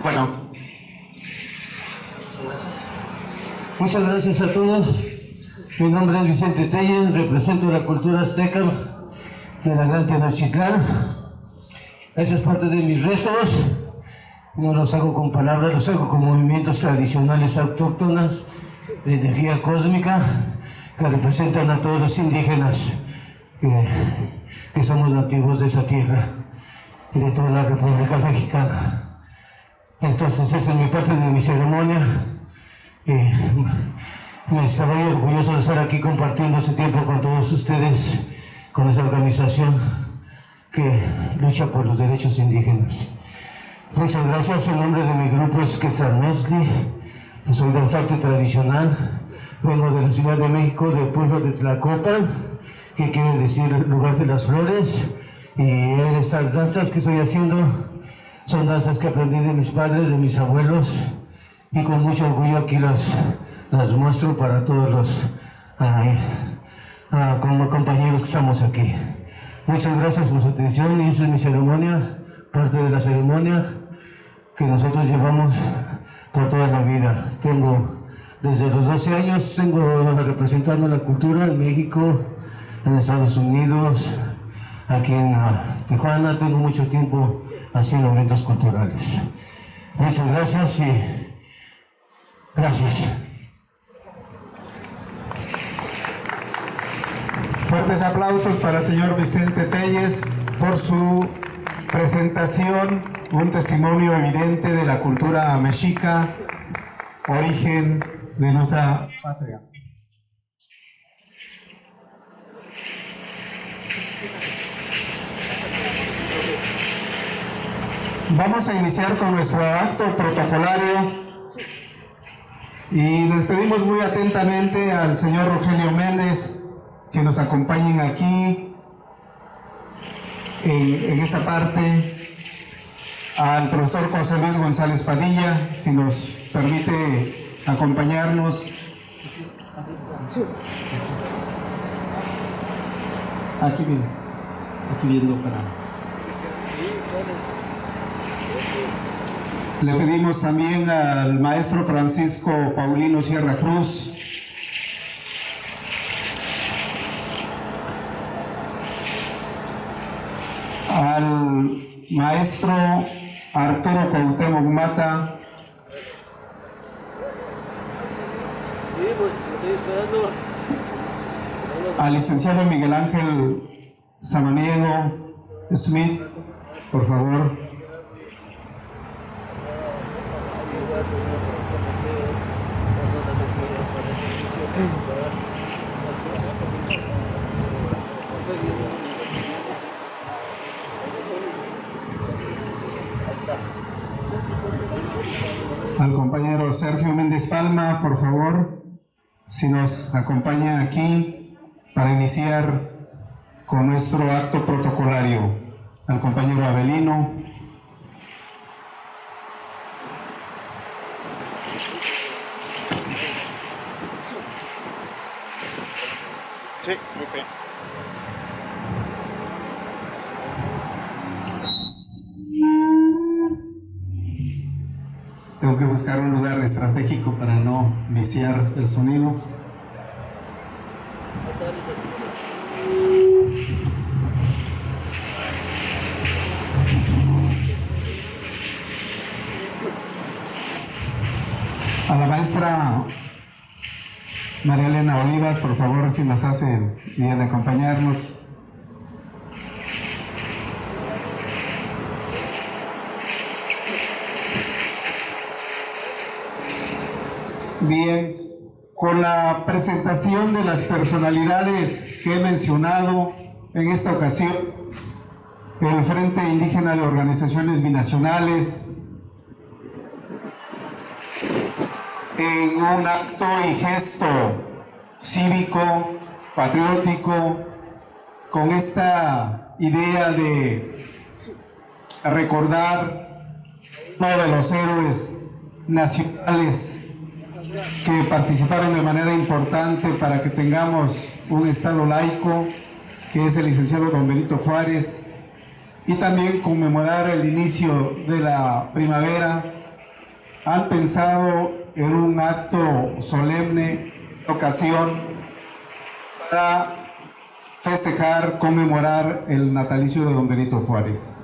Bueno, muchas gracias a todos. Mi nombre es Vicente Telles, represento la cultura azteca de la Gran Tenochtitlán. Eso es parte de mis rezos. No los hago con palabras, los hago con movimientos tradicionales autóctonas de energía cósmica que representan a todos los indígenas que somos nativos de esa tierra y de toda la República Mexicana. Entonces esa es mi parte de mi ceremonia. Me estoy orgulloso de estar aquí compartiendo este tiempo con todos ustedes, con esa organización que lucha por los derechos indígenas. Muchas gracias. El nombre de mi grupo es Quetzalmezli. Soy danzante tradicional. Vengo de la Ciudad de México, del pueblo de Tlacopan, que quiere decir lugar de las flores. Y estas danzas que estoy haciendo son danzas que aprendí de mis padres, de mis abuelos, y con mucho orgullo aquí las muestro para todos los como compañeros que estamos aquí. Muchas gracias por su atención, y esa es mi ceremonia, parte de la ceremonia que nosotros llevamos por toda la vida. Desde los 12 años tengo representando la cultura en México, en Estados Unidos, aquí en Tijuana. Tengo mucho tiempo haciendo eventos culturales. Muchas gracias y gracias. Fuertes aplausos para el señor Vicente Telles por su presentación, un testimonio evidente de la cultura mexica, origen de nuestra patria. Vamos a iniciar con nuestro acto protocolario y les pedimos muy atentamente al señor Rogelio Méndez que nos acompañen aquí en esta parte, al profesor José Luis González Padilla, si nos permite acompañarnos. Aquí viendo para... Le pedimos también al maestro Francisco Paulino Sierra Cruz, al maestro Arturo Cuauhtémoc Mata, al licenciado Miguel Ángel Samaniego Smith, por favor. Al compañero Sergio Méndez Palma, por favor, si nos acompaña aquí para iniciar con nuestro acto protocolario. Al compañero Abelino. Sí, muy bien. Tengo que buscar un lugar estratégico para no viciar el sonido. A la maestra María Elena Olivas, por favor, si nos hace bien de acompañarnos. Bien, con la presentación de las personalidades que he mencionado en esta ocasión, el Frente Indígena de Organizaciones Binacionales, en un acto y gesto cívico, patriótico, con esta idea de recordar uno de los héroes nacionales que participaron de manera importante para que tengamos un estado laico, que es el licenciado don Benito Juárez, y también conmemorar el inicio de la primavera, han pensado en un acto solemne, ocasión, para festejar, conmemorar el natalicio de don Benito Juárez.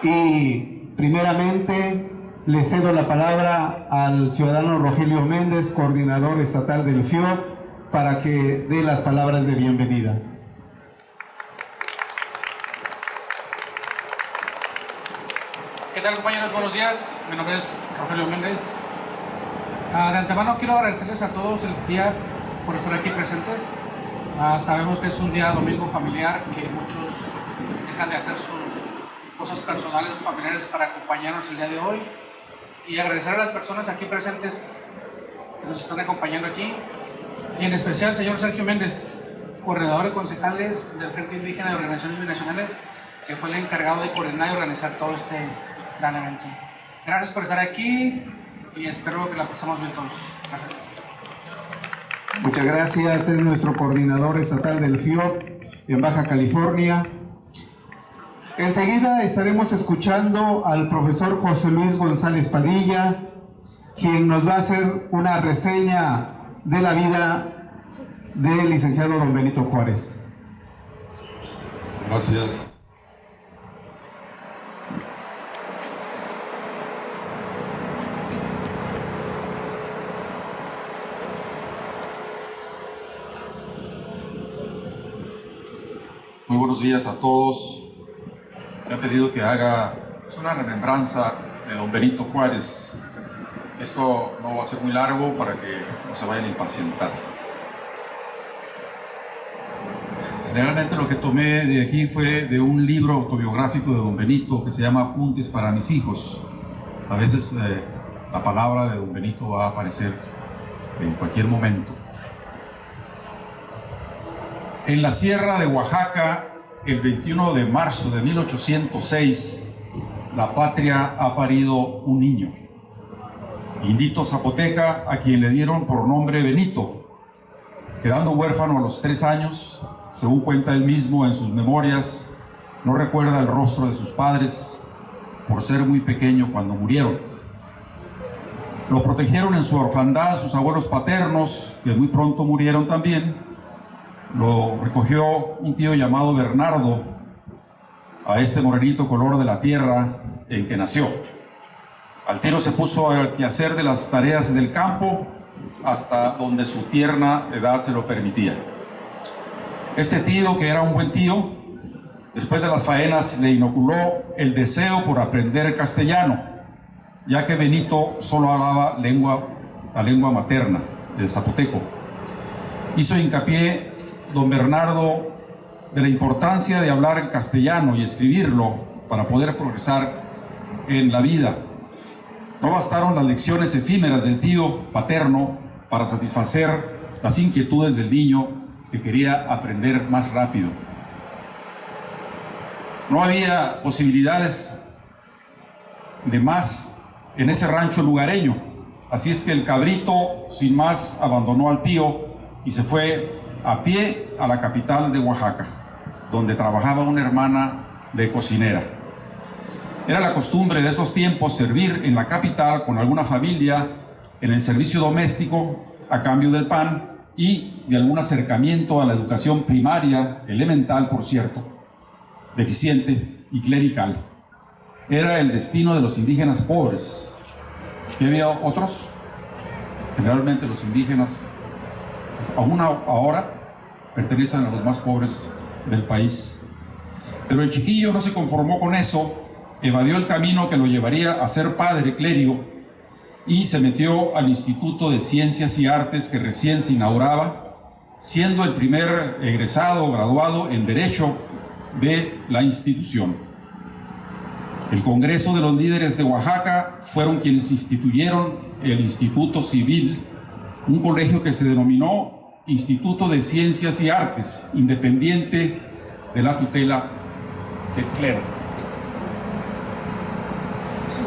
Y primeramente le cedo la palabra al ciudadano Rogelio Méndez, coordinador estatal del FIOP, para que dé las palabras de bienvenida. ¿Qué tal, compañeros? Buenos días. Mi nombre es Rogelio Méndez. De antemano quiero agradecerles a todos el día por estar aquí presentes. Sabemos que es un día domingo familiar, que muchos dejan de hacer sus cosas personales o familiares para acompañarnos el día de hoy, y agradecer a las personas aquí presentes que nos están acompañando aquí, y en especial al señor Sergio Méndez, coordinador de concejales del Frente Indígena de Organizaciones Binacionales, que fue el encargado de coordinar y organizar todo este gran evento. Gracias por estar aquí y espero que la pasemos bien todos. Gracias. Muchas gracias. Es nuestro coordinador estatal del FIOP en Baja California. Enseguida estaremos escuchando al profesor José Luis González Padilla, quien nos va a hacer una reseña de la vida del licenciado don Benito Juárez. Gracias. Muy buenos días a todos. Me han pedido que haga una remembranza de don Benito Juárez. Esto no va a ser muy largo para que no se vayan a impacientar. Realmente lo que tomé de aquí fue de un libro autobiográfico de don Benito que se llama Apuntes para mis hijos. A veces la palabra de don Benito va a aparecer en cualquier momento. En la sierra de Oaxaca, el 21 de marzo de 1806, la patria ha parido un niño, Indito Zapoteca, a quien le dieron por nombre Benito, quedando huérfano a los 3 años. Según cuenta él mismo en sus memorias, no recuerda el rostro de sus padres por ser muy pequeño cuando murieron. Lo protegieron en su orfandad sus abuelos paternos, que muy pronto murieron también. Lo recogió un tío llamado Bernardo, a este morenito color de la tierra en que nació. Al tiro se puso al quehacer de las tareas del campo hasta donde su tierna edad se lo permitía. Este tío, que era un buen tío, después de las faenas le inoculó el deseo por aprender castellano, ya que Benito solo hablaba la lengua materna, el zapoteco. Hizo hincapié don Bernardo de la importancia de hablar el castellano y escribirlo para poder progresar en la vida. No bastaron las lecciones efímeras del tío paterno para satisfacer las inquietudes del niño, que quería aprender más rápido. No había posibilidades de más en ese rancho lugareño, así es que el cabrito sin más abandonó al tío y se fue a pie a la capital de Oaxaca, donde trabajaba una hermana de cocinera. Era la costumbre de esos tiempos servir en la capital con alguna familia en el servicio doméstico a cambio del pan y de algún acercamiento a la educación primaria, elemental por cierto, deficiente y clerical. Era el destino de los indígenas pobres. ¿Y había otros? Generalmente los indígenas, aún ahora, pertenecen a los más pobres del país. Pero el chiquillo no se conformó con eso, evadió el camino que lo llevaría a ser padre clérigo y se metió al Instituto de Ciencias y Artes que recién se inauguraba, siendo el primer egresado graduado en Derecho de la institución. El Congreso de los Líderes de Oaxaca fueron quienes instituyeron el Instituto Civil, un colegio que se denominó Instituto de Ciencias y Artes, independiente de la tutela del clero.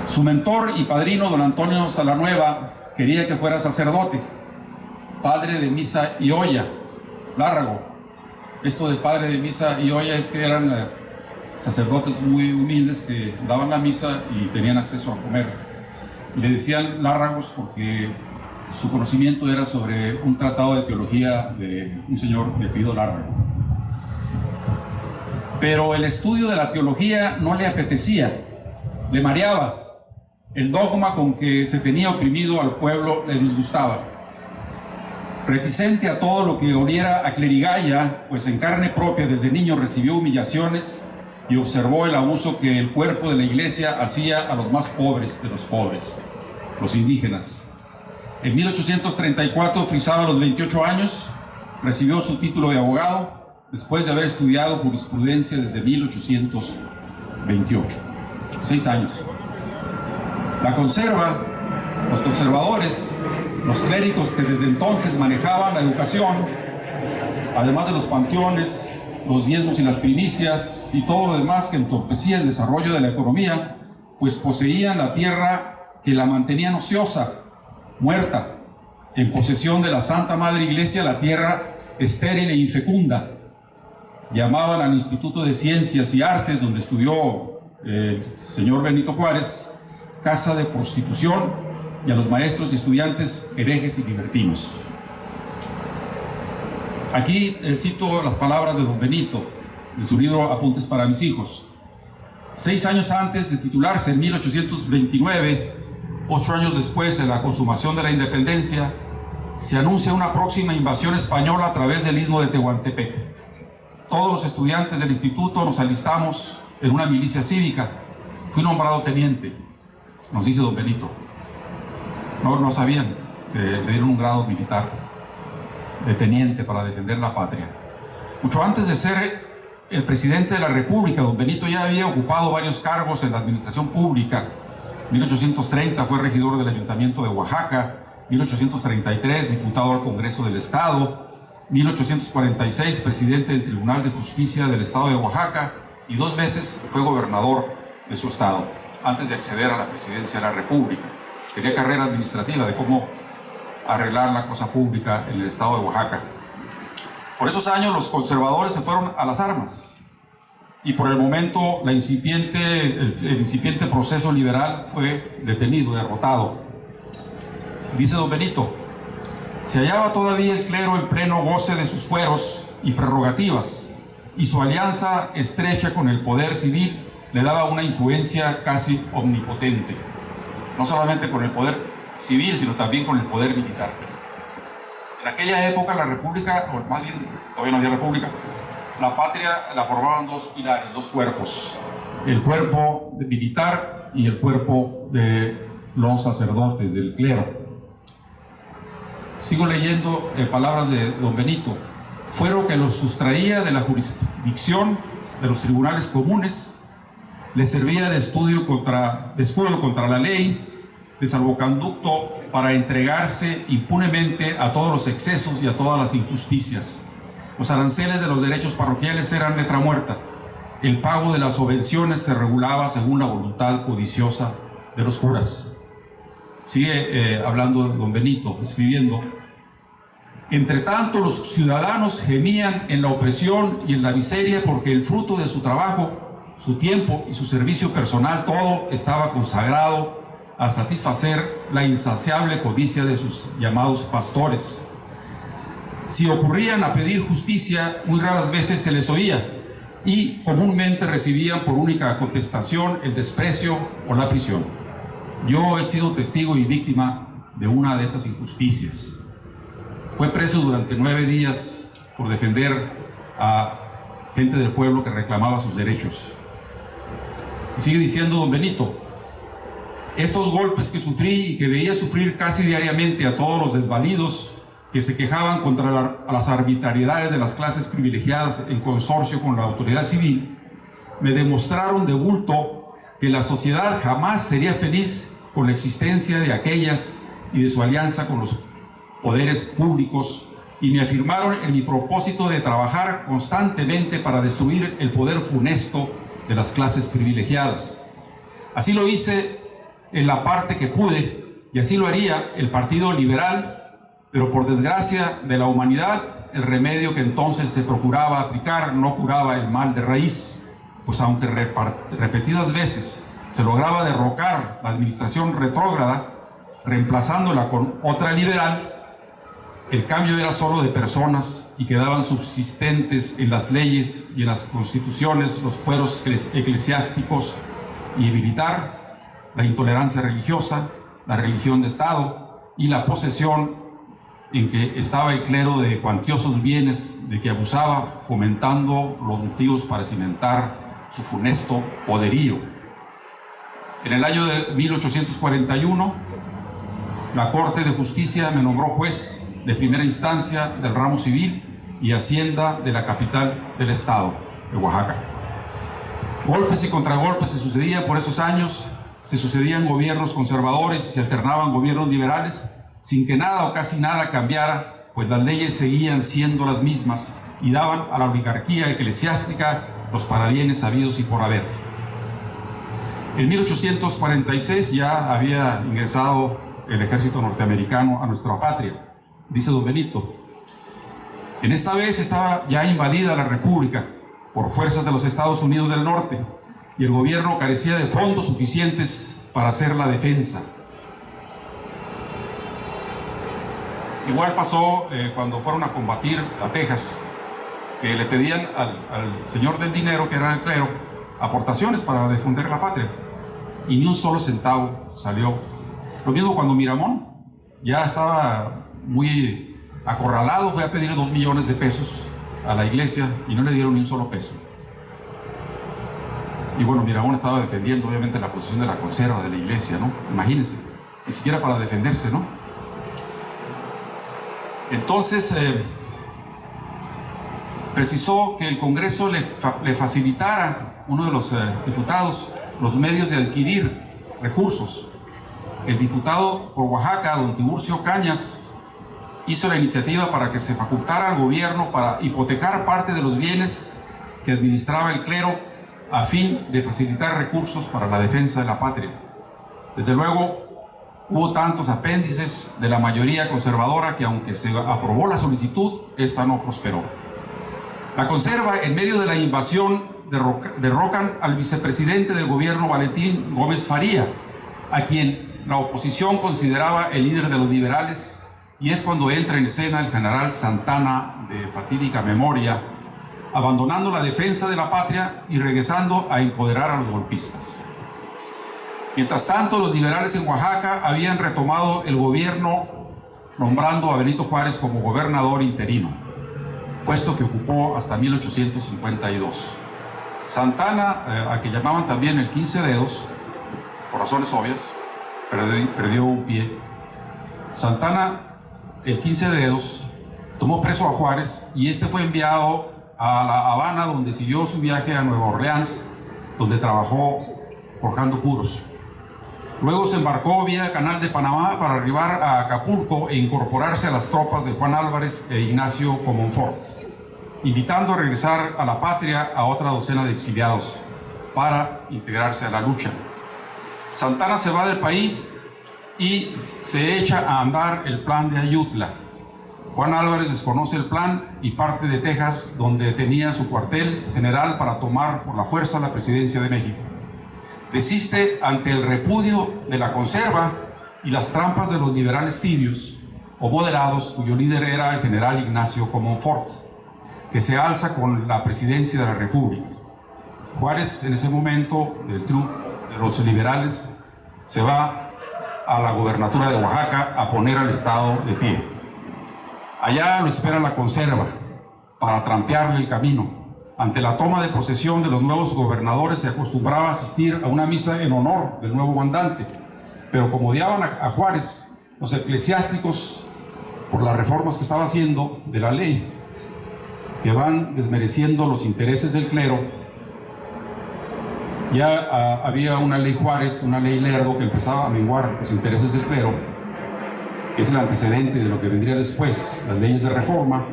Su mentor y padrino, don Antonio Salanueva, quería que fuera sacerdote, padre de misa y olla, Lárrago. Esto de padre de misa y olla es que eran sacerdotes muy humildes que daban la misa y tenían acceso a comer. Le decían Lárragos porque su conocimiento era sobre un tratado de teología de un señor de apellido Lárrago. Pero el estudio de la teología no le apetecía, le mareaba. El dogma con que se tenía oprimido al pueblo le disgustaba. Reticente a todo lo que oliera a clerigalla, pues en carne propia desde niño recibió humillaciones y observó el abuso que el cuerpo de la iglesia hacía a los más pobres de los pobres, los indígenas. En 1834 frisaba los 28 años, recibió su título de abogado después de haber estudiado jurisprudencia desde 1828. 6 años. La conserva, los conservadores, los clérigos que desde entonces manejaban la educación, además de los panteones, los diezmos y las primicias y todo lo demás que entorpecía el desarrollo de la economía, pues poseían la tierra que la mantenían ociosa, muerta, en posesión de la Santa Madre Iglesia, la tierra estéril e infecunda. Llamaban al Instituto de Ciencias y Artes, donde estudió el señor Benito Juárez, casa de prostitución, y a los maestros y estudiantes herejes y libertinos. Aquí cito las palabras de don Benito, en su libro Apuntes para mis hijos. 6 años antes de titularse, en 1829, 8 años después de la consumación de la independencia, se anuncia una próxima invasión española a través del istmo de Tehuantepec. Todos los estudiantes del instituto nos alistamos en una milicia cívica. Fui nombrado teniente, nos dice don Benito. No sabían que le dieron un grado militar de teniente para defender la patria. Mucho antes de ser el presidente de la República, don Benito ya había ocupado varios cargos en la administración pública. En 1830 fue regidor del Ayuntamiento de Oaxaca, 1833 diputado al Congreso del Estado, 1846 presidente del Tribunal de Justicia del Estado de Oaxaca y 2 veces fue gobernador de su estado, antes de acceder a la presidencia de la República. Tenía carrera administrativa de cómo arreglar la cosa pública en el estado de Oaxaca. Por esos años los conservadores se fueron a las armas y por el momento el incipiente proceso liberal fue detenido, derrotado. Dice don Benito, se hallaba todavía el clero en pleno goce de sus fueros y prerrogativas y su alianza estrecha con el poder civil le daba una influencia casi omnipotente, no solamente con el poder civil, sino también con el poder militar. En aquella época la república, o más bien todavía no había república, la patria la formaban 2 pilares, 2 cuerpos, el cuerpo militar y el cuerpo de los sacerdotes, del clero. Sigo leyendo palabras de don Benito. Fuero que los sustraía de la jurisdicción de los tribunales comunes, les servía de escudo contra la ley, de salvoconducto para entregarse impunemente a todos los excesos y a todas las injusticias. Los aranceles de los derechos parroquiales eran letra muerta. El pago de las subvenciones se regulaba según la voluntad codiciosa de los curas. Sigue hablando don Benito, escribiendo. Entre tanto, los ciudadanos gemían en la opresión y en la miseria porque el fruto de su trabajo, su tiempo y su servicio personal, todo estaba consagrado a satisfacer la insaciable codicia de sus llamados pastores. Si ocurrían a pedir justicia, muy raras veces se les oía y comúnmente recibían por única contestación el desprecio o la prisión. Yo he sido testigo y víctima de una de esas injusticias. Fue preso durante 9 días por defender a gente del pueblo que reclamaba sus derechos. Y sigue diciendo don Benito, estos golpes que sufrí y que veía sufrir casi diariamente a todos los desvalidos que se quejaban contra las arbitrariedades de las clases privilegiadas en consorcio con la autoridad civil, me demostraron de bulto que la sociedad jamás sería feliz con la existencia de aquellas y de su alianza con los poderes públicos, y me afirmaron en mi propósito de trabajar constantemente para destruir el poder funesto de las clases privilegiadas. Así lo hice en la parte que pude, y así lo haría el Partido Liberal pero por desgracia de la humanidad, el remedio que entonces se procuraba aplicar no curaba el mal de raíz, pues aunque repetidas veces se lograba derrocar la administración retrógrada, reemplazándola con otra liberal, el cambio era solo de personas y quedaban subsistentes en las leyes y en las constituciones los fueros eclesiásticos y militar, la intolerancia religiosa, la religión de Estado y la posesión en que estaba el clero de cuantiosos bienes de que abusaba, fomentando los motivos para cimentar su funesto poderío. En el año de 1841, la Corte de Justicia me nombró juez de primera instancia del ramo civil y hacienda de la capital del estado, de Oaxaca. Golpes y contragolpes se sucedían por esos años, se sucedían gobiernos conservadores y se alternaban gobiernos liberales, sin que nada o casi nada cambiara, pues las leyes seguían siendo las mismas y daban a la oligarquía eclesiástica los parabienes sabidos y por haber. En 1846 ya había ingresado el ejército norteamericano a nuestra patria, dice don Benito. En esta vez estaba ya invadida la República por fuerzas de los Estados Unidos del Norte y el gobierno carecía de fondos suficientes para hacer la defensa. Igual pasó cuando fueron a combatir a Texas, que le pedían al señor del dinero, que era el clero, aportaciones para defender la patria, y ni un solo centavo salió. Lo mismo cuando Miramón ya estaba muy acorralado, fue a pedir 2 millones de pesos a la iglesia y no le dieron ni un solo peso. Y bueno, Miramón estaba defendiendo obviamente la posición de la conserva de la iglesia, ¿no? Imagínense, ni siquiera para defenderse, ¿no? Entonces precisó que el Congreso le facilitara, uno de los diputados, los medios de adquirir recursos. El diputado por Oaxaca, don Tiburcio Cañas, hizo la iniciativa para que se facultara al gobierno para hipotecar parte de los bienes que administraba el clero a fin de facilitar recursos para la defensa de la patria. Desde luego, hubo tantos apéndices de la mayoría conservadora que aunque se aprobó la solicitud, esta no prosperó. La conserva, en medio de la invasión, derrocan al vicepresidente del gobierno, Valentín Gómez Faría, a quien la oposición consideraba el líder de los liberales, y es cuando entra en escena el general Santana, de fatídica memoria, abandonando la defensa de la patria y regresando a empoderar a los golpistas. Mientras tanto, los liberales en Oaxaca habían retomado el gobierno, nombrando a Benito Juárez como gobernador interino, puesto que ocupó hasta 1852. Santana, al que llamaban también el 15 dedos, por razones obvias, perdió un pie. Santana, el 15 dedos, tomó preso a Juárez y este fue enviado a La Habana, donde siguió su viaje a Nueva Orleans, donde trabajó forjando puros. Luego se embarcó vía el Canal de Panamá para arribar a Acapulco e incorporarse a las tropas de Juan Álvarez e Ignacio Comonfort, invitando a regresar a la patria a otra docena de exiliados para integrarse a la lucha. Santana se va del país y se echa a andar el plan de Ayutla. Juan Álvarez desconoce el plan y parte de Texas, donde tenía su cuartel general, para tomar por la fuerza la presidencia de México. Desiste ante el repudio de la conserva y las trampas de los liberales tibios o moderados, cuyo líder era el general Ignacio Comonfort, que se alza con la presidencia de la República. Juárez, en ese momento del triunfo de los liberales, se va a la gobernatura de Oaxaca a poner al Estado de pie. Allá lo espera la conserva para trampearle el camino. Ante la toma de posesión de los nuevos gobernadores se acostumbraba a asistir a una misa en honor del nuevo mandante, pero como odiaban a Juárez, los eclesiásticos, por las reformas que estaba haciendo de la ley, que van desmereciendo los intereses del clero, ya había una ley Juárez, una ley Lerdo, que empezaba a menguar los intereses del clero, que es el antecedente de lo que vendría después, las leyes de reforma.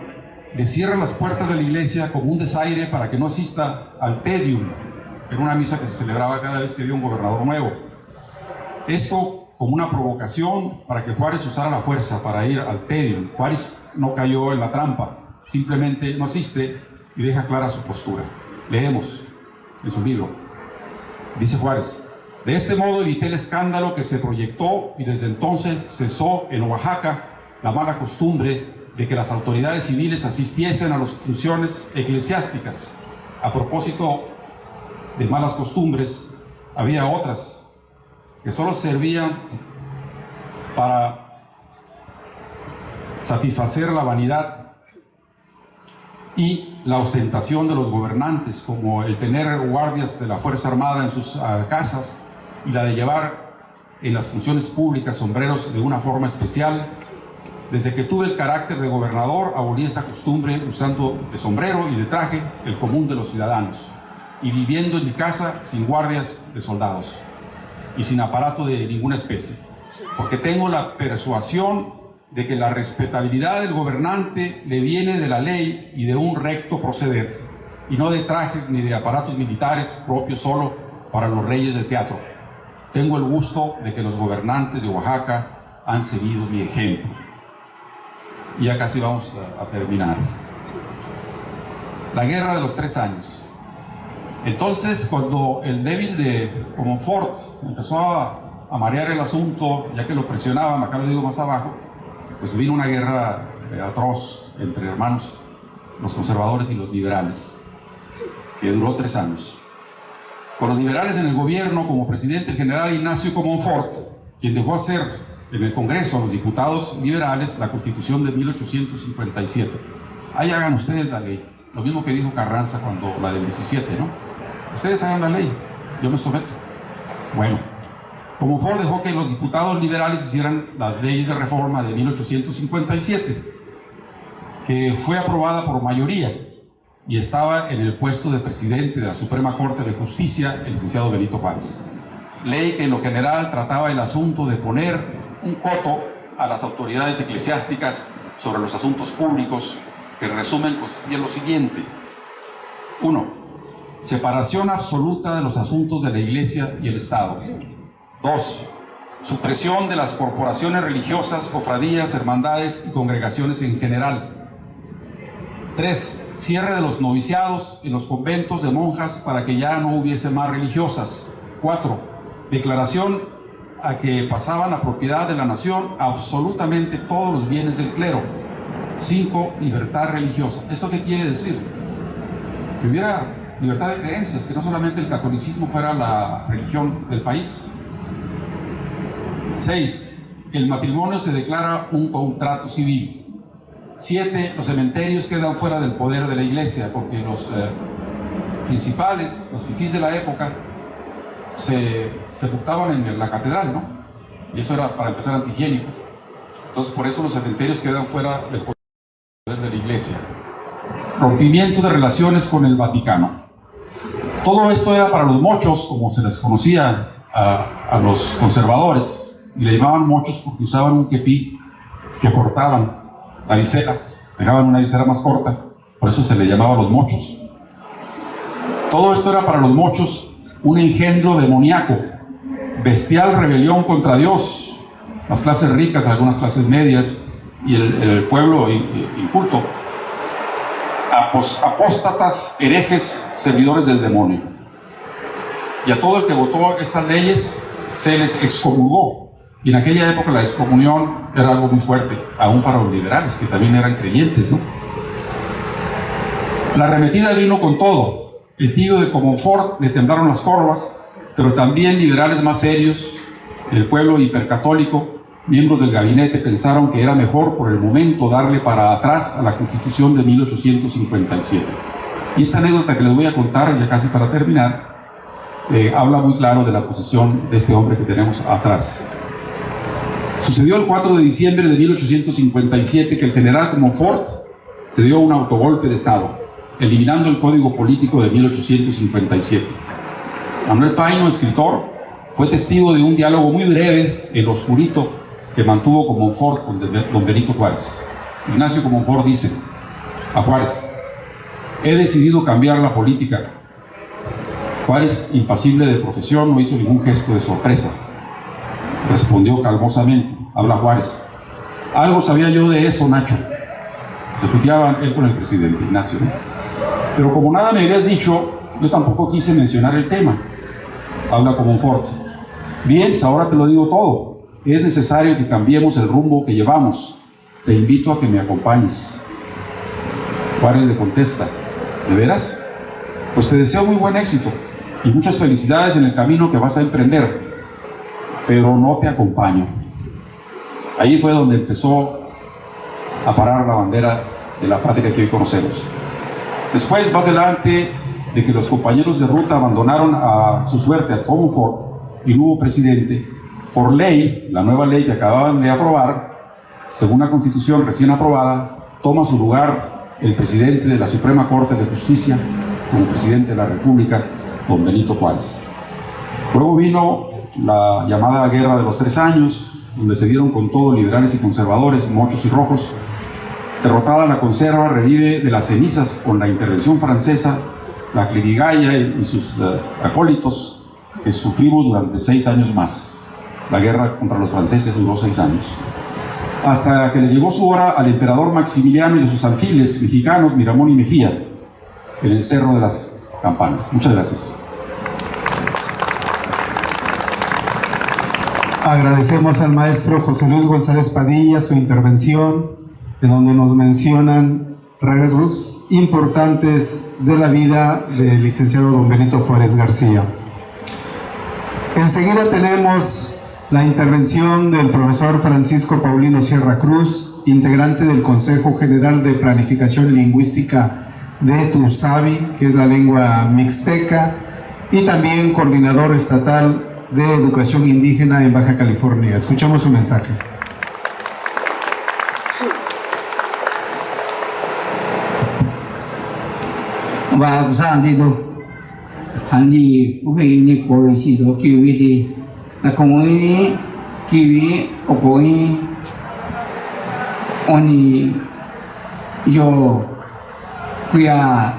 Le cierran las puertas de la iglesia como un desaire para que no asista al Tedium, que era una misa que se celebraba cada vez que había un gobernador nuevo. Esto como una provocación para que Juárez usara la fuerza para ir al tedio. Juárez no cayó en la trampa, simplemente no asiste y deja clara su postura. Leemos en su libro. Dice Juárez: de este modo evité el escándalo que se proyectó y desde entonces cesó en Oaxaca la mala costumbre de que las autoridades civiles asistiesen a las funciones eclesiásticas. A propósito de malas costumbres, había otras que solo servían para satisfacer la vanidad y la ostentación de los gobernantes, como el tener guardias de la Fuerza Armada en sus casas y la de llevar en las funciones públicas sombreros de una forma especial. Desde que tuve el carácter de gobernador, abolí esa costumbre usando de sombrero y de traje el común de los ciudadanos y viviendo en mi casa sin guardias de soldados y sin aparato de ninguna especie, porque tengo la persuasión de que la respetabilidad del gobernante le viene de la ley y de un recto proceder, y no de trajes ni de aparatos militares propios solo para los reyes de teatro. Tengo el gusto de que los gobernantes de Oaxaca han seguido mi ejemplo. Y ya casi vamos a terminar. La guerra de los 3 años. Entonces, cuando el débil de Comonfort empezó a marear el asunto, ya que lo presionaban, acá lo digo más abajo, pues vino una guerra atroz entre hermanos, los conservadores y los liberales, que duró 3 años. Con los liberales en el gobierno, como presidente el general Ignacio Comonfort, quien dejó hacer en el Congreso a los diputados liberales la Constitución de 1857. Ahí hagan ustedes la ley, lo mismo que dijo Carranza cuando la del 17, ¿no? Ustedes hagan la ley, yo me someto. Bueno, Comonfort dejó que los diputados liberales hicieran las leyes de reforma de 1857, que fue aprobada por mayoría, y estaba en el puesto de presidente de la Suprema Corte de Justicia el licenciado Benito Juárez. Ley que en lo general trataba el asunto de poner un coto a las autoridades eclesiásticas sobre los asuntos públicos, que en resumen consistía en lo siguiente. 1. Separación absoluta de los asuntos de la Iglesia y el Estado. 2. Supresión de las corporaciones religiosas, cofradías, hermandades y congregaciones en general. 3. Cierre de los noviciados en los conventos de monjas para que ya no hubiese más religiosas. 4. Declaración a que pasaban a propiedad de la nación absolutamente todos los bienes del clero. 5. Libertad religiosa. ¿Esto qué quiere decir? Que hubiera libertad de creencias, que no solamente el catolicismo fuera la religión del país. 6. El matrimonio se declara un contrato civil. 7. Los cementerios quedan fuera del poder de la iglesia, porque los principales, los fifís de la época, se sepultaban en la catedral, ¿no? Y eso era, para empezar, antihigiénico. Entonces, por eso los cementerios quedan fuera del poder de la iglesia. Rompimiento de relaciones con el Vaticano. Todo esto era para los mochos, como se les conocía a los conservadores, y le llamaban mochos porque usaban un kepí que cortaban la visera, dejaban una visera más corta, por eso se le llamaba los mochos. Todo esto era para los mochos un engendro demoníaco, bestial rebelión contra Dios. Las clases ricas, algunas clases medias y el pueblo inculto, apóstatas, herejes, servidores del demonio. Y a todo el que votó estas leyes se les excomulgó. Y en aquella época la excomunión era algo muy fuerte, aún para los liberales, que también eran creyentes, ¿no? La arremetida vino con todo. El tío de Comonfort le temblaron las corvas, pero también liberales más serios, el pueblo hipercatólico, miembros del gabinete, pensaron que era mejor por el momento darle para atrás a la Constitución de 1857. Y esta anécdota que les voy a contar, ya casi para terminar, habla muy claro de la posición de este hombre que tenemos atrás. Sucedió el 4 de diciembre de 1857 que el general Comonfort se dio un autogolpe de Estado, eliminando el Código Político de 1857. Manuel Paino, escritor, fue testigo de un diálogo muy breve, en lo oscurito, que mantuvo Comonfort con don Benito Juárez. Ignacio Comonfort dice a Juárez: he decidido cambiar la política. Juárez, impasible de profesión, no hizo ningún gesto de sorpresa. respondió calmosamente. Habla Juárez. Algo sabía yo de eso, Nacho. Se tuteaba él con el presidente Ignacio, ¿no? Pero como nada me habías dicho, yo tampoco quise mencionar el tema. Habla Comonfort. Bien, pues ahora te lo digo todo. Es necesario que cambiemos el rumbo que llevamos. Te invito a que me acompañes. Juárez le contesta. ¿De veras? Pues te deseo muy buen éxito y muchas felicidades en el camino que vas a emprender. Pero no te acompaño. Ahí fue donde empezó a parar la bandera de la patria que hoy conocemos. Después, más adelante, de que los compañeros de ruta abandonaron a su suerte a Comonfort y no hubo presidente, por ley, la nueva ley que acababan de aprobar, según la Constitución recién aprobada, toma su lugar el presidente de la Suprema Corte de Justicia como presidente de la República, don Benito Juárez. Luego vino la llamada Guerra de los 3 años, donde se dieron con todo liberales y conservadores, mochos y rojos. Derrotada la conserva, revive de las cenizas con la intervención francesa, la clerigalla y sus acólitos, que sufrimos durante 6 años más. La guerra contra los franceses duró 6 años. Hasta que le llegó su hora al emperador Maximiliano y de sus alfiles mexicanos, Miramón y Mejía, en el Cerro de las Campanas. Muchas gracias. Agradecemos al maestro José Luis González Padilla su intervención, en donde nos mencionan rasgos importantes de la vida del licenciado don Benito Juárez García. Enseguida tenemos la intervención del profesor Francisco Paulino Sierra Cruz, integrante del Consejo General de Planificación Lingüística de Tusabi, que es la lengua mixteca, y también coordinador estatal de Educación Indígena en Baja California. Escuchamos su mensaje. Handi uhi koi sido kiwi di nakongoi kiwi okoi oni yo kuya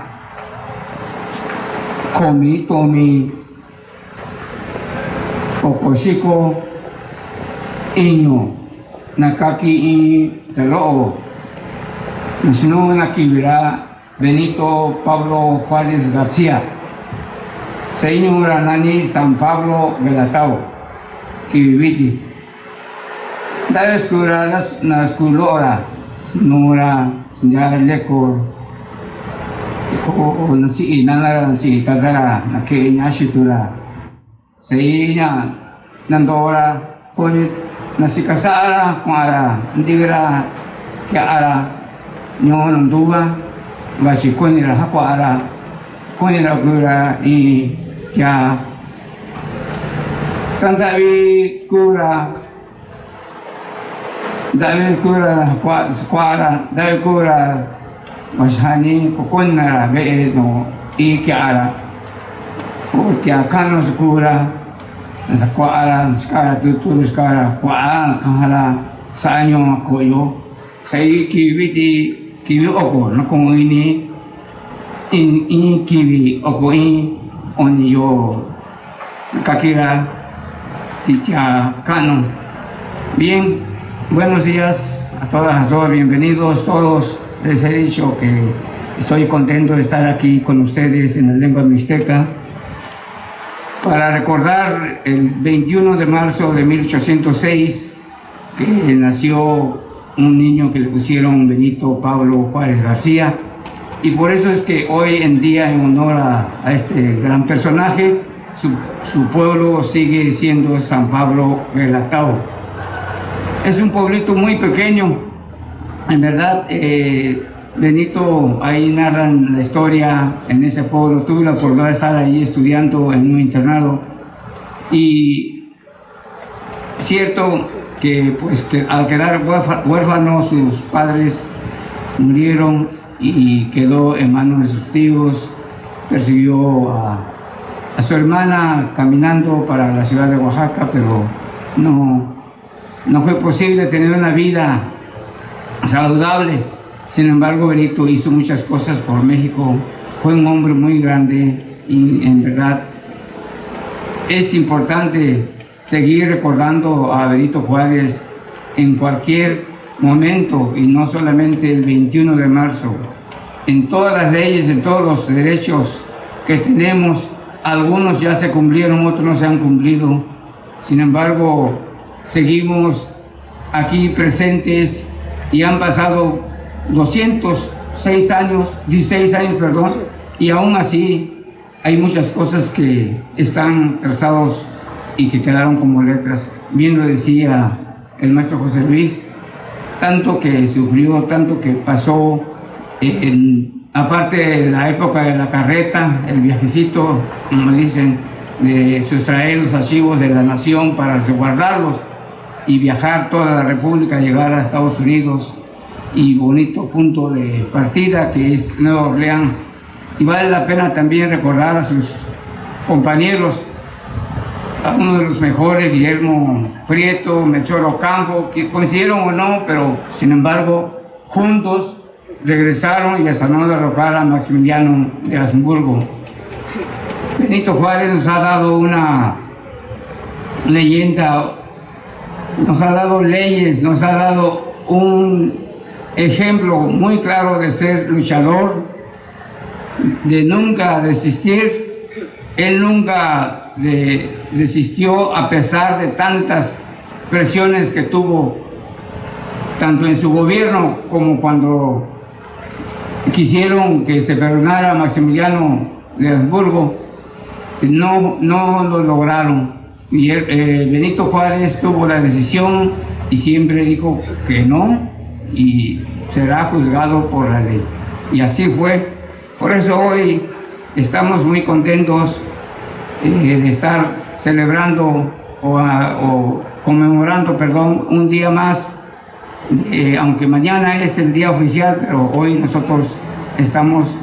komi tomi okoshiko inyo nakaki i telo nasino nakibira Benito Pablo Juárez García, Señora Nani San Pablo Belatao, Kiviti. Dales curadas nas culora, Nura, Señora Leco, o nasi inanara nasi tadara, nake nyashitura. Seña Nandora, poni nasi kasara, kuara, ndigra, kiara, nyon duga. Basi konira hakwara konira gura i kya tandawi kura dawi kura kwara dawi kura mashani kokonara be no i kyara o kya kanos kura sa kwara skara tutu skara kwara kahara sanyo koyo sai kiwiti kiwi oko na kung ini kiwi oko oni yo kakira titia kano. Bien, buenos días a todas, a todos, bienvenidos todos. Les he dicho que estoy contento de estar aquí con ustedes en la lengua mixteca para recordar el 21 de marzo de 1806 que nació un niño que le pusieron Benito Pablo Juárez García, y por eso es que hoy en día, en honor a este gran personaje, su pueblo sigue siendo San Pablo Belatao. Es un pueblito muy pequeño, en verdad. Benito, ahí narran la historia en ese pueblo. Tuve la oportunidad de estar ahí estudiando en un internado, y cierto que pues que al quedar huérfanos sus padres murieron y quedó en manos de sus tíos. Persiguió a su hermana caminando para la ciudad de Oaxaca, pero no fue posible tener una vida saludable. Sin embargo, Benito hizo muchas cosas por México, fue un hombre muy grande, y en verdad es importante seguir recordando a Benito Juárez en cualquier momento y no solamente el 21 de marzo. En todas las leyes, en todos los derechos que tenemos, algunos ya se cumplieron, otros no se han cumplido. Sin embargo, seguimos aquí presentes y han pasado 16 años, perdón, y aún así hay muchas cosas que están trazados y que quedaron como letras. Bien lo decía el maestro José Luis, tanto que sufrió, tanto que pasó, aparte de la época de la carreta, el viajecito, como dicen, de sustraer los archivos de la nación para resguardarlos y viajar toda la República, llegar a Estados Unidos y bonito punto de partida que es Nueva Orleans. Y vale la pena también recordar a sus compañeros, a uno de los mejores, Guillermo Prieto, Melchor Ocampo, que coincidieron o no, pero sin embargo juntos regresaron y hasta no derrocar a Maximiliano de Habsburgo. Benito Juárez nos ha dado una leyenda, nos ha dado leyes, nos ha dado un ejemplo muy claro de ser luchador, de nunca desistir. Él nunca desistió a pesar de tantas presiones que tuvo, tanto en su gobierno como cuando quisieron que se perdonara a Maximiliano de Habsburgo. No lo lograron. Y Benito Juárez tuvo la decisión y siempre dijo que no y será juzgado por la ley. Y así fue. Por eso hoy estamos muy contentos de estar celebrando o conmemorando, perdón, un día más, aunque mañana es el día oficial, pero hoy nosotros estamos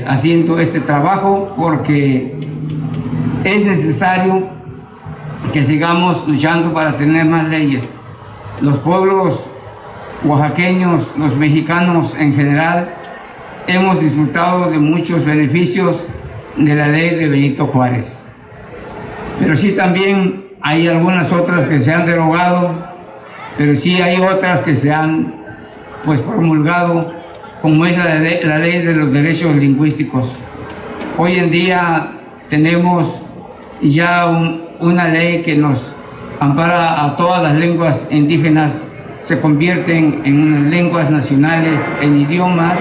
haciendo este trabajo porque es necesario que sigamos luchando para tener más leyes. Los pueblos oaxaqueños, los mexicanos en general, hemos disfrutado de muchos beneficios de la ley de Benito Juárez. Pero sí también hay algunas otras que se han derogado, pero sí hay otras que se han promulgado, como es la ley de los derechos lingüísticos. Hoy en día tenemos ya una ley que nos ampara a todas las lenguas indígenas, se convierten en lenguas nacionales, en idiomas,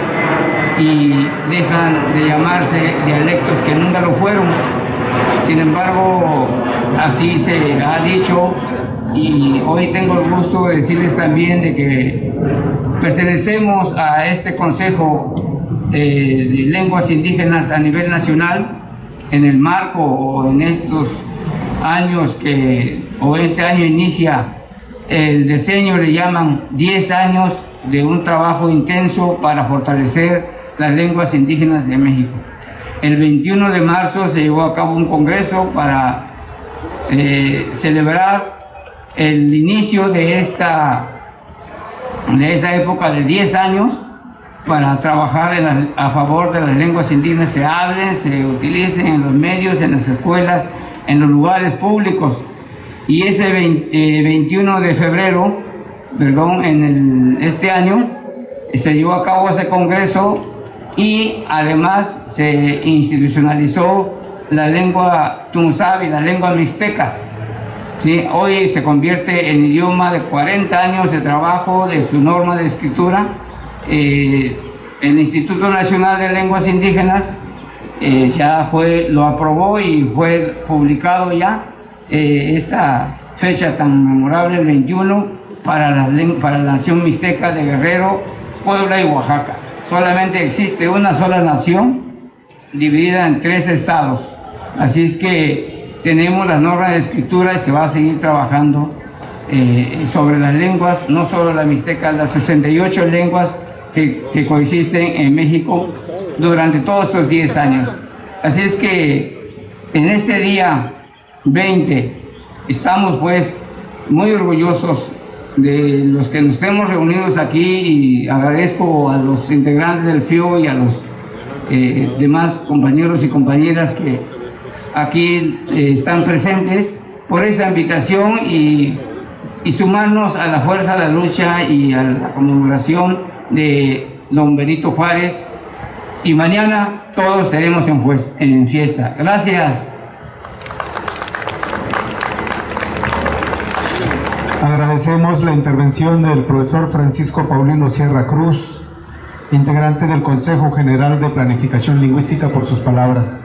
y dejan de llamarse dialectos que nunca lo fueron. Sin embargo, así se ha dicho, y hoy tengo el gusto de decirles también de que pertenecemos a este Consejo de Lenguas Indígenas a nivel nacional, en el marco o en estos años este año inicia el diseño, le llaman 10 años de un trabajo intenso para fortalecer las lenguas indígenas de México. El 21 de marzo se llevó a cabo un congreso para celebrar el inicio de esta época de 10 años para trabajar a favor de las lenguas indígenas, se hablen, se utilicen en los medios, en las escuelas, en los lugares públicos. Y ese 21 de febrero, este año, se llevó a cabo ese congreso y además se institucionalizó la lengua tunzabi, la lengua mixteca. ¿Sí? Hoy se convierte en idioma de 40 años de trabajo de su norma de escritura. El Instituto Nacional de Lenguas Indígenas lo aprobó y fue publicado ya esta fecha tan memorable, el 21, para la nación mixteca de Guerrero, Puebla y Oaxaca. Solamente existe una sola nación dividida en 3 estados. Así es que tenemos las normas de escritura y se va a seguir trabajando sobre las lenguas, no solo la mixteca, las 68 lenguas que coexisten en México durante todos estos 10 años. Así es que en este día 20 estamos muy orgullosos de los que nos estemos reunidos aquí, y agradezco a los integrantes del FIO y a los demás compañeros y compañeras que aquí están presentes, por esta invitación y sumarnos a la fuerza de la lucha y a la conmemoración de don Benito Juárez. Y mañana todos estaremos en fiesta. Gracias. Agradecemos la intervención del profesor Francisco Paulino Sierra Cruz, integrante del Consejo General de Planificación Lingüística, por sus palabras.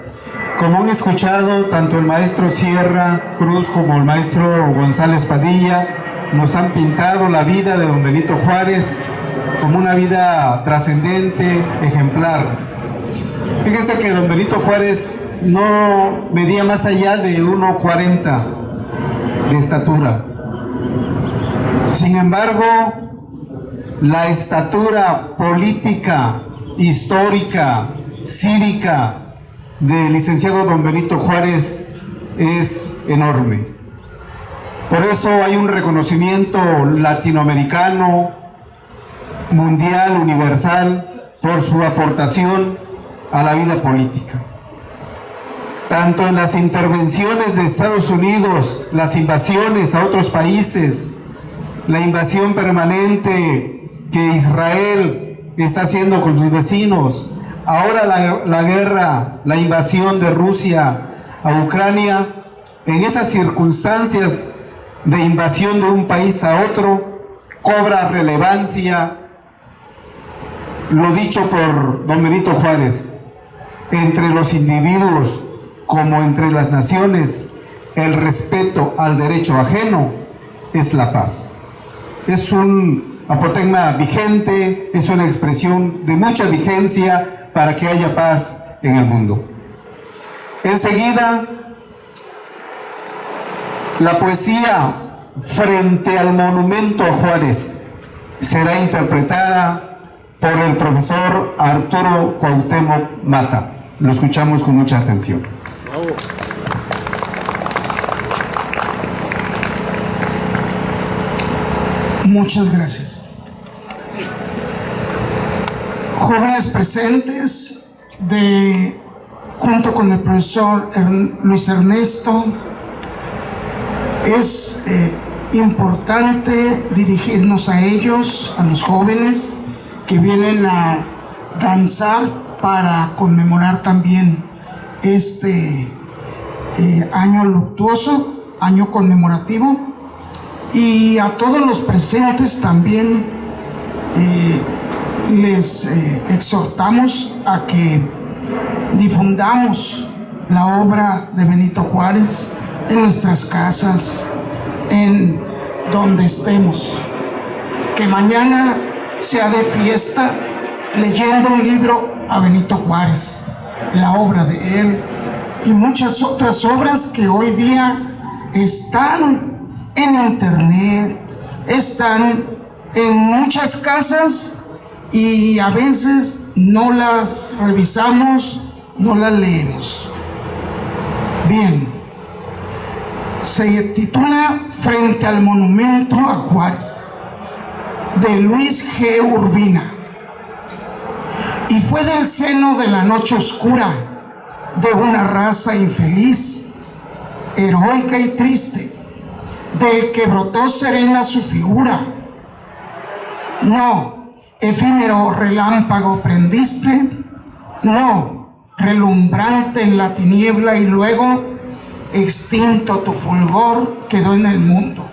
Como han escuchado, tanto el maestro Sierra Cruz como el maestro González Padilla nos han pintado la vida de don Benito Juárez como una vida trascendente, ejemplar. Fíjense que don Benito Juárez no medía más allá de 1,40 de estatura. Sin embargo, la estatura política, histórica, cívica del licenciado don Benito Juárez es enorme. Por eso hay un reconocimiento latinoamericano, mundial, universal, por su aportación a la vida política. Tanto en las intervenciones de Estados Unidos, las invasiones a otros países, la invasión permanente que Israel está haciendo con sus vecinos, ahora la guerra, la invasión de Rusia a Ucrania, en esas circunstancias de invasión de un país a otro, cobra relevancia lo dicho por don Benito Juárez: entre los individuos como entre las naciones, el respeto al derecho ajeno es la paz. Es un apotegma vigente, es una expresión de mucha vigencia para que haya paz en el mundo. Enseguida, la poesía Frente al Monumento a Juárez será interpretada por el profesor Arturo Cuauhtémoc Mata. Lo escuchamos con mucha atención. Bravo. Muchas gracias. Jóvenes presentes, junto con el profesor Luis Ernesto, es importante dirigirnos a ellos, a los jóvenes que vienen a danzar para conmemorar también este año luctuoso, año conmemorativo. Y a todos los presentes también les exhortamos a que difundamos la obra de Benito Juárez en nuestras casas, en donde estemos. Que mañana sea de fiesta leyendo un libro a Benito Juárez, la obra de él y muchas otras obras que hoy día están en internet, están en muchas casas y a veces no las revisamos, no las leemos. Bien, se titula Frente al Monumento a Juárez, de Luis G. Urbina. Y fue del seno de la noche oscura, de una raza infeliz, heroica y triste, del que brotó serena su figura. No, efímero relámpago prendiste, no, relumbrante en la tiniebla y luego extinto tu fulgor quedó en el mundo.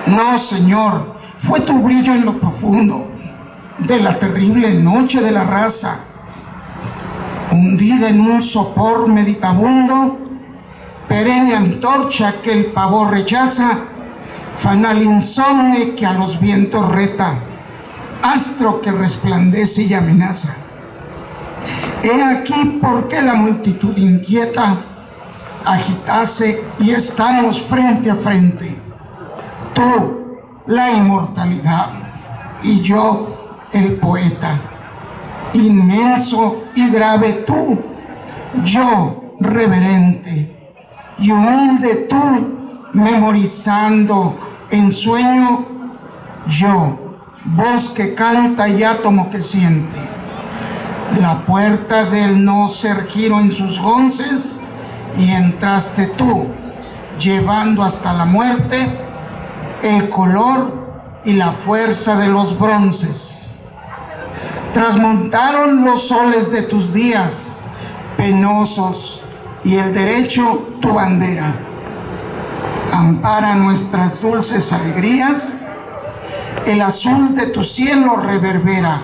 No, Señor, fue tu brillo en lo profundo de la terrible noche de la raza, hundida en un sopor meditabundo, perenne antorcha que el pavor rechaza, fanal insomne que a los vientos reta, astro que resplandece y amenaza. He aquí por qué la multitud inquieta agitase y estamos frente a frente. Tú, la inmortalidad, y yo, el poeta. Inmenso y grave tú, yo, reverente. Y humilde tú, memorizando en sueño, yo, voz que canta y átomo que siente. La puerta del no ser giro en sus gonces, y entraste tú, llevando hasta la muerte el color y la fuerza de los bronces. Trasmontaron los soles de tus días penosos y el derecho tu bandera. Ampara nuestras dulces alegrías, el azul de tu cielo reverbera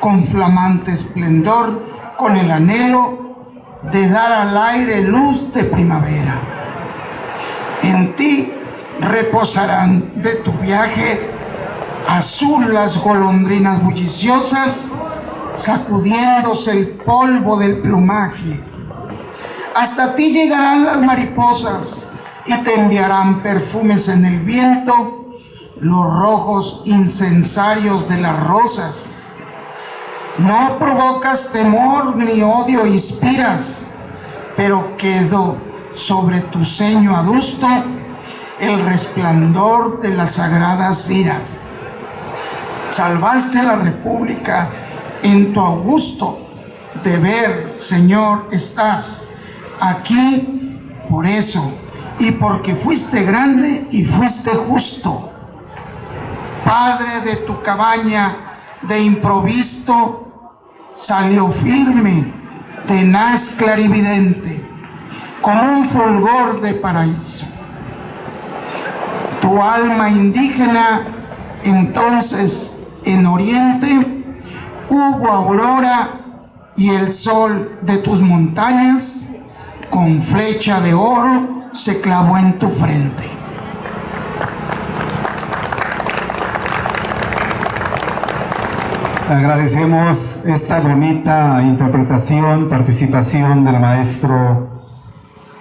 con flamante esplendor, con el anhelo de dar al aire luz de primavera. En ti reposarán de tu viaje azul las golondrinas bulliciosas, sacudiéndose el polvo del plumaje. Hasta ti llegarán las mariposas y te enviarán perfumes en el viento, los rojos incensarios de las rosas. No provocas temor ni odio inspiras, pero quedó sobre tu ceño adusto el resplandor de las sagradas iras. Salvaste a la República en tu augusto deber, Señor, estás aquí por eso y porque fuiste grande y fuiste justo. Padre de tu cabaña de improviso salió firme, tenaz, clarividente, como un fulgor de paraíso. Tu alma indígena, entonces en oriente, hubo aurora y el sol de tus montañas, con flecha de oro, se clavó en tu frente. Agradecemos esta bonita interpretación, participación del maestro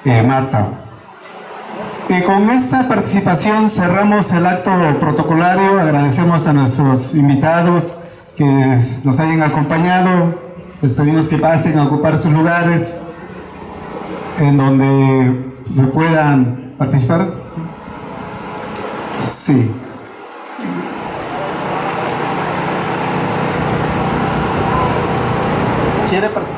Mata. Y con esta participación cerramos el acto protocolario. Agradecemos a nuestros invitados que nos hayan acompañado. Les pedimos que pasen a ocupar sus lugares en donde se puedan participar. Sí. ¿Quiere participar?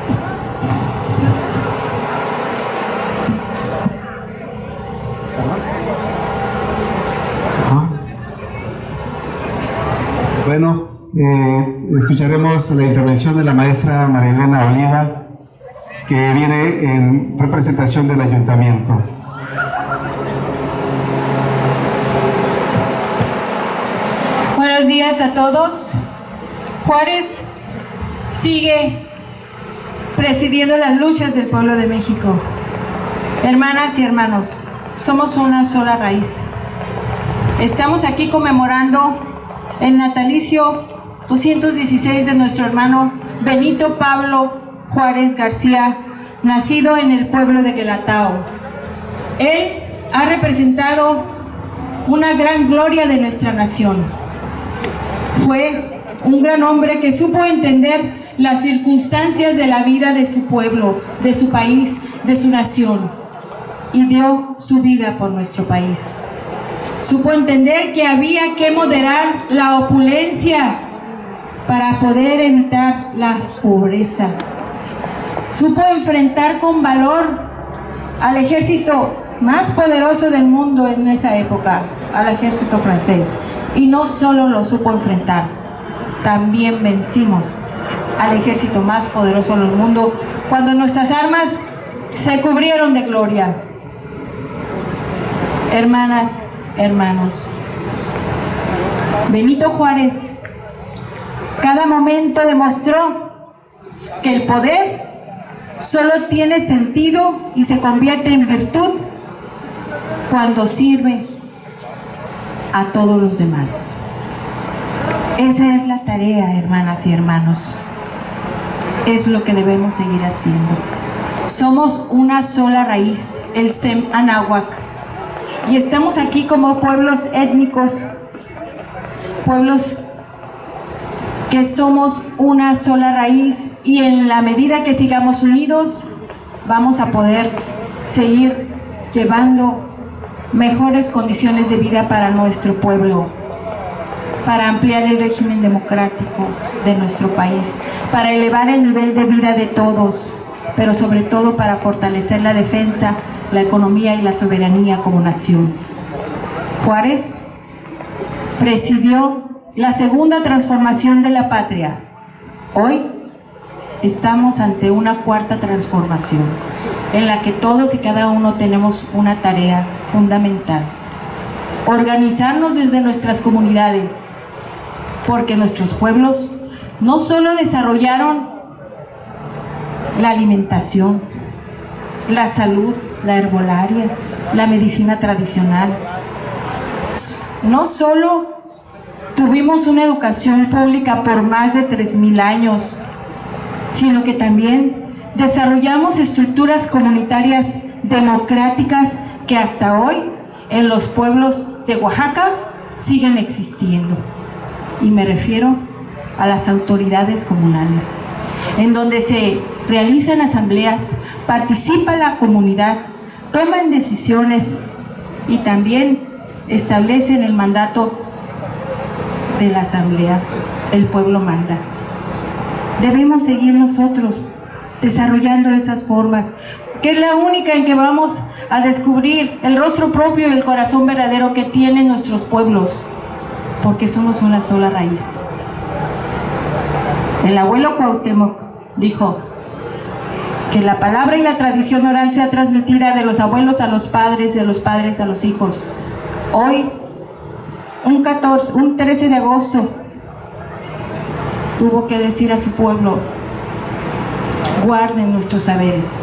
Bueno, escucharemos la intervención de la maestra María Elena Oliva, que viene en representación del ayuntamiento. Buenos días a todos. Juárez sigue presidiendo las luchas del pueblo de México. Hermanas y hermanos, somos una sola raíz. Estamos aquí conmemorando el natalicio 216 de nuestro hermano Benito Pablo Juárez García, nacido en el pueblo de Guelatao. Él ha representado una gran gloria de nuestra nación. Fue un gran hombre que supo entender las circunstancias de la vida de su pueblo, de su país, de su nación, y dio su vida por nuestro país. Supo entender que había que moderar la opulencia para poder evitar la pobreza. Supo enfrentar con valor al ejército más poderoso del mundo en esa época, al ejército francés. Y no solo lo supo enfrentar, también vencimos al ejército más poderoso del mundo cuando nuestras armas se cubrieron de gloria. Hermanas, hermanos, Benito Juárez cada momento demostró que el poder solo tiene sentido y se convierte en virtud cuando sirve a todos los demás. Esa es la tarea, hermanas y hermanos. Es lo que debemos seguir haciendo. Somos una sola raíz, el Sem Anáhuac, y estamos aquí como pueblos étnicos, pueblos que somos una sola raíz, y en la medida que sigamos unidos vamos a poder seguir llevando mejores condiciones de vida para nuestro pueblo, para ampliar el régimen democrático de nuestro país, para elevar el nivel de vida de todos, pero sobre todo para fortalecer la defensa la economía y la soberanía como nación. Juárez presidió la segunda transformación de la patria. Hoy estamos ante una cuarta transformación, en la que todos y cada uno tenemos una tarea fundamental: organizarnos desde nuestras comunidades, porque nuestros pueblos no solo desarrollaron la alimentación, la salud, la herbolaria, la medicina tradicional, no solo tuvimos una educación pública por más de 3,000 años, sino que también desarrollamos estructuras comunitarias democráticas que hasta hoy en los pueblos de Oaxaca siguen existiendo. Y me refiero a las autoridades comunales, en donde se realizan asambleas, participa la comunidad, toman decisiones y también establecen el mandato de la asamblea. El pueblo manda. Debemos seguir nosotros desarrollando esas formas, que es la única en que vamos a descubrir el rostro propio y el corazón verdadero que tienen nuestros pueblos, porque somos una sola raíz. El abuelo Cuauhtémoc dijo que la palabra y la tradición oral sea transmitida de los abuelos a los padres, de los padres a los hijos. Hoy, un 13 de agosto, tuvo que decir a su pueblo: guarden nuestros saberes,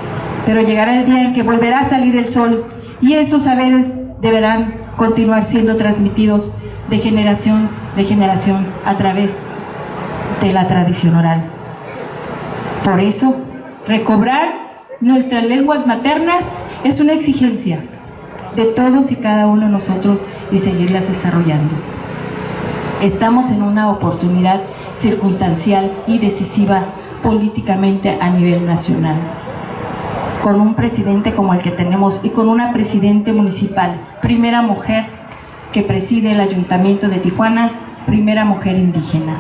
pero llegará el día en que volverá a salir el sol y esos saberes deberán continuar siendo transmitidos de generación a través de la tradición oral. Por eso, recobrar nuestras lenguas maternas es una exigencia de todos y cada uno de nosotros y seguirlas desarrollando. Estamos en una oportunidad circunstancial y decisiva políticamente a nivel nacional, con un presidente como el que tenemos y con una presidente municipal, primera mujer que preside el Ayuntamiento de Tijuana, primera mujer indígena,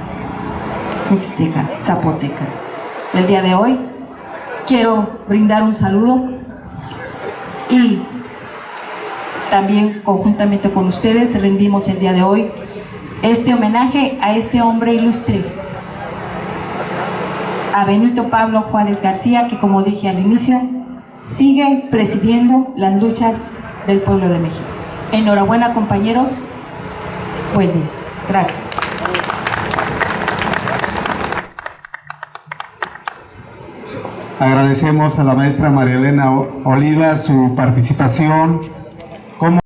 mixteca, zapoteca. El día de hoy quiero brindar un saludo y también conjuntamente con ustedes rendimos el día de hoy este homenaje a este hombre ilustre, a Benito Pablo Juárez García, que, como dije al inicio, sigue presidiendo las luchas del pueblo de México. Enhorabuena, compañeros. Buen día. Gracias. Agradecemos a la maestra María Elena Oliva su participación